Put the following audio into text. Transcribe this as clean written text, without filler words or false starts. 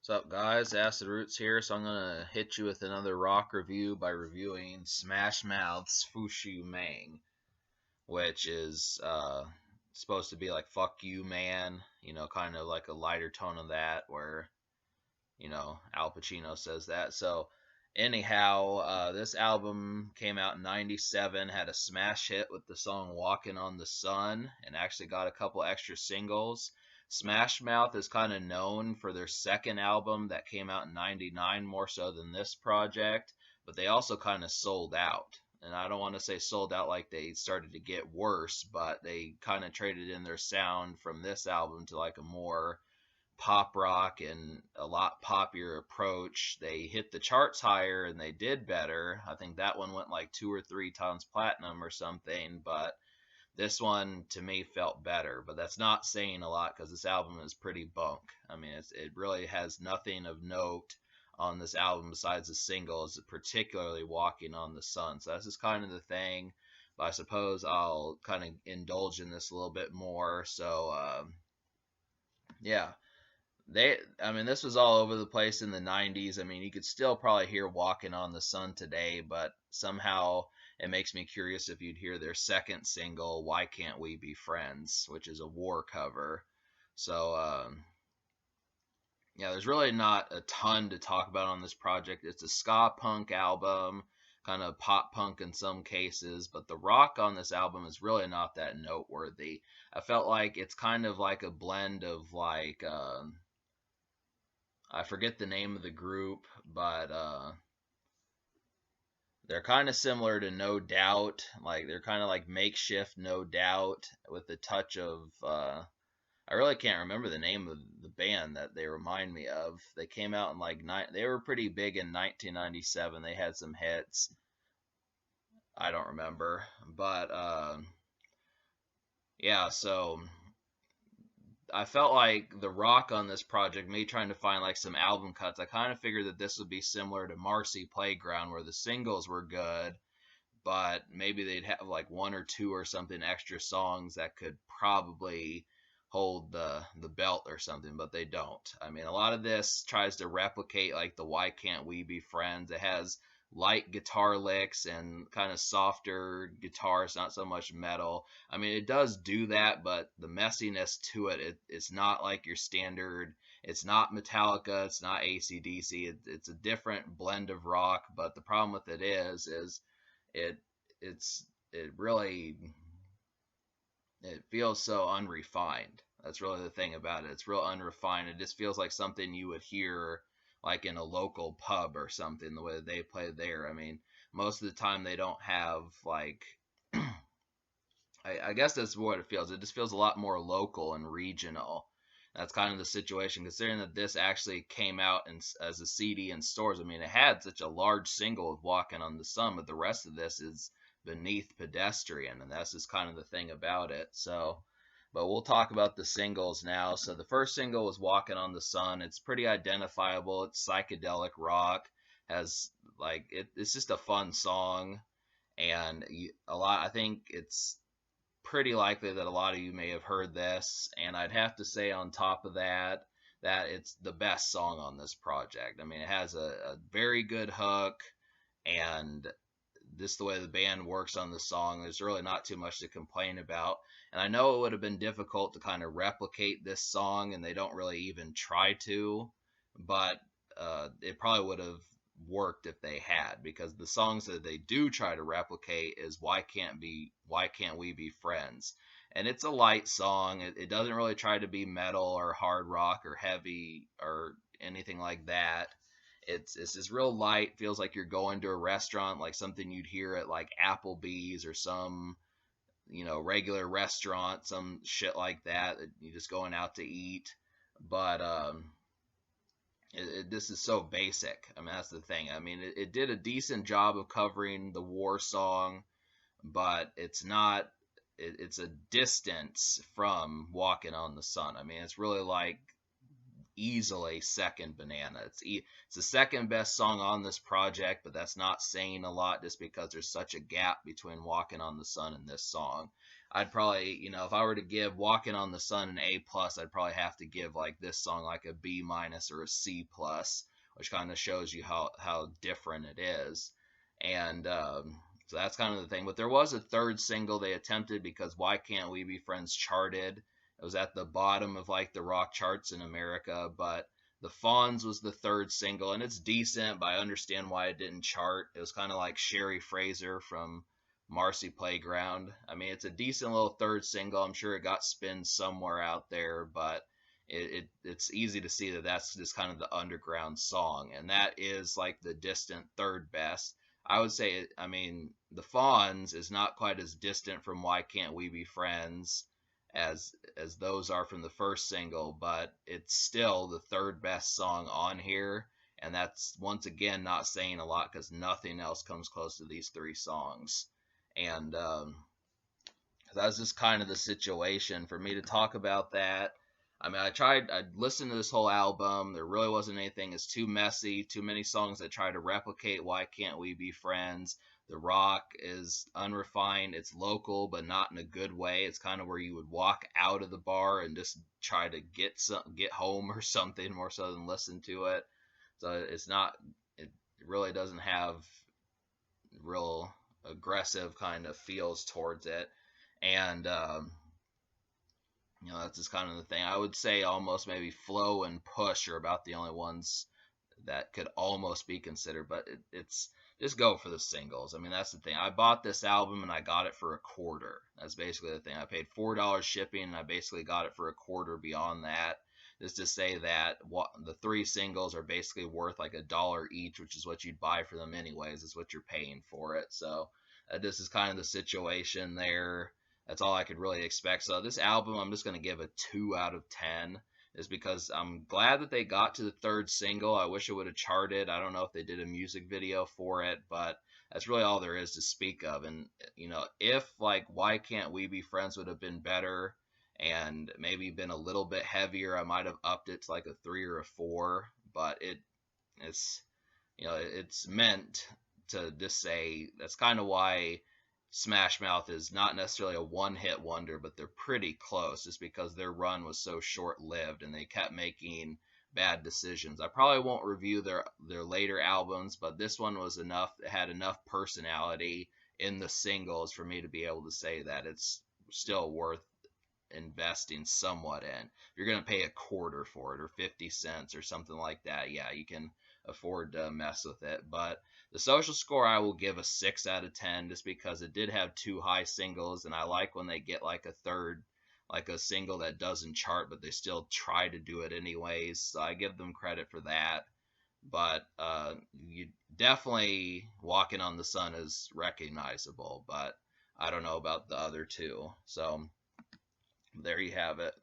What's up, guys? Acid Roots here. So I'm gonna hit you with another rock review by reviewing Smash Mouth's Fush Mang, which is supposed to be like "fuck you, man." Kind of like a lighter tone of that, where Al Pacino says that. So anyhow, this album came out in '97, had a smash hit with the song "Walking on the Sun," and actually got a couple extra singles. Smash Mouth is kind of known for their second album that came out in '99 more so than this project, but they also kind of sold out. And I don't want to say sold out like they started to get worse, but they kind of traded in their sound from this album to like a more pop rock and a lot poppier approach. They hit the charts higher and they did better. I think that one went like 2 or 3 times platinum or something, but this one to me felt better. But that's not saying a lot because this album is pretty bunk. I mean, it really has nothing of note on this album besides the singles, particularly "Walking on the Sun." So that's just kind of the thing. But I suppose I'll kind of indulge in this a little bit more. So yeah, this was all over the place in the 90s. I mean, you could still probably hear "Walking on the Sun" today, but somehow it makes me curious if you'd hear their second single, "Why Can't We Be Friends," which is a War cover. So yeah, there's really not a ton to talk about on this project. It's a ska punk album, kind of pop punk in some cases, but the rock on this album is really not that noteworthy. I felt like it's kind of like a blend of like I forget the name of the group, but they're kind of similar to No Doubt. Like they're kind of like makeshift No Doubt with a touch of I really can't remember the name of the band that they remind me of. They came out in they were pretty big in 1997. They had some hits. I don't remember, but yeah. So I felt like the rock on this project, me trying to find like some album cuts, I kind of figured that this would be similar to Marcy Playground, where the singles were good, but maybe they'd have like one or two or something extra songs that could probably hold the belt or something, but they don't. I mean, a lot of this tries to replicate like the "Why Can't We Be Friends." It has light guitar licks and kind of softer guitars, not so much metal. I mean, it does do that, but the messiness to it's not like your standard. It's not Metallica. It's not AC/DC. It's a different blend of rock. But the problem with it is it it really it feels so unrefined. That's really the thing about it. It's real unrefined. It just feels like something you would hear like in a local pub or something, the way that they play there. I mean, most of the time they don't have like I guess that's what it feels. It just feels a lot more local and regional. That's kind of the situation, considering that this actually came out as a CD in stores. I mean, it had such a large single of "Walking on the Sun," but the rest of this is beneath pedestrian, and that's just kind of the thing about it. So, but we'll talk about the singles now. So the first single was "Walking on the Sun." It's pretty identifiable. It's psychedelic rock. Has it's just a fun song, and a lot. I think it's pretty likely that a lot of you may have heard this, and I'd have to say on top of that that it's the best song on this project. I mean, it has a very good hook, and just the way the band works on the song, there's really not too much to complain about. And I know it would have been difficult to kind of replicate this song, and they don't really even try to, but it probably would have worked if they had, because the songs that they do try to replicate is "Why Can't We Be Friends," and it's a light song. It doesn't really try to be metal or hard rock or heavy or anything like that. It's just real light. Feels like you're going to a restaurant, like something you'd hear at like Applebee's or some regular restaurant, some shit like that. You're just going out to eat, but this is so basic. I mean, that's the thing. I mean, it did a decent job of covering the war song, but it's not. It's a distance from "Walking on the Sun." I mean, it's really like easily second banana. It's the second best song on this project, but that's not saying a lot just because there's such a gap between "Walking on the Sun" and this song. I'd probably, if I were to give Walking on the Sun an A plus, I'd probably have to give like this song like a B minus or a C plus, which kind of shows you how different it is. And so that's kind of the thing. But there was a third single they attempted, because Why Can't We Be Friends charted. It was at the bottom of like the rock charts in America, but the Fawns was the third single, and it's decent, but I understand why it didn't chart. It was kind of like Sherry Fraser from Marcy Playground. I mean, it's a decent little third single. I'm sure it got spins somewhere out there, but it's easy to see that that's just kind of the underground song, and that is like the distant third best. I would say, I mean, the Fawns is not quite as distant from Why Can't We Be Friends as those are from the first single, but it's still the third best song on here, and that's once again not saying a lot because nothing else comes close to these three songs. And that's just kind of the situation for me to talk about that. I mean, I listened to this whole album. There really wasn't anything. It's too messy, too many songs that try to replicate Why Can't We Be Friends. The rock is unrefined. It's local, but not in a good way. It's kind of where you would walk out of the bar and just try to get home or something, more so than listen to it. So it's not. It really doesn't have real aggressive kind of feels towards it. And that's just kind of the thing. I would say almost maybe Flow and Push are about the only ones that could almost be considered, but it's just go for the singles. I mean, that's the thing. I bought this album and I got it for a quarter. That's basically the thing. I paid $4 shipping and I basically got it for a quarter beyond that. Just to say that the three singles are basically worth like $1 each, which is what you'd buy for them anyways. Is what you're paying for it. So this is kind of the situation there. That's all I could really expect. So this album, I'm just going to give a 2 out of 10, is because I'm glad that they got to the third single. I wish it would have charted. I don't know if they did a music video for it, but that's really all there is to speak of. And, if like Why Can't We Be Friends would have been better and maybe been a little bit heavier, I might have upped it to like a 3 or a 4, but it's meant to just say that's kind of why Smash Mouth is not necessarily a one-hit wonder, but they're pretty close, just because their run was so short-lived and they kept making bad decisions. I probably won't review their later albums, but this one was enough. It had enough personality in the singles for me to be able to say that it's still worth investing somewhat in. If you're going to pay a quarter for it or 50 cents or something like that, yeah, you can afford to mess with it. But the social score, I will give a 6 out of 10, just because it did have two high singles, and I like when they get like a third, like a single that doesn't chart, but they still try to do it anyways. So I give them credit for that. But you definitely Walking on the Sun is recognizable, but I don't know about the other two. So there you have it.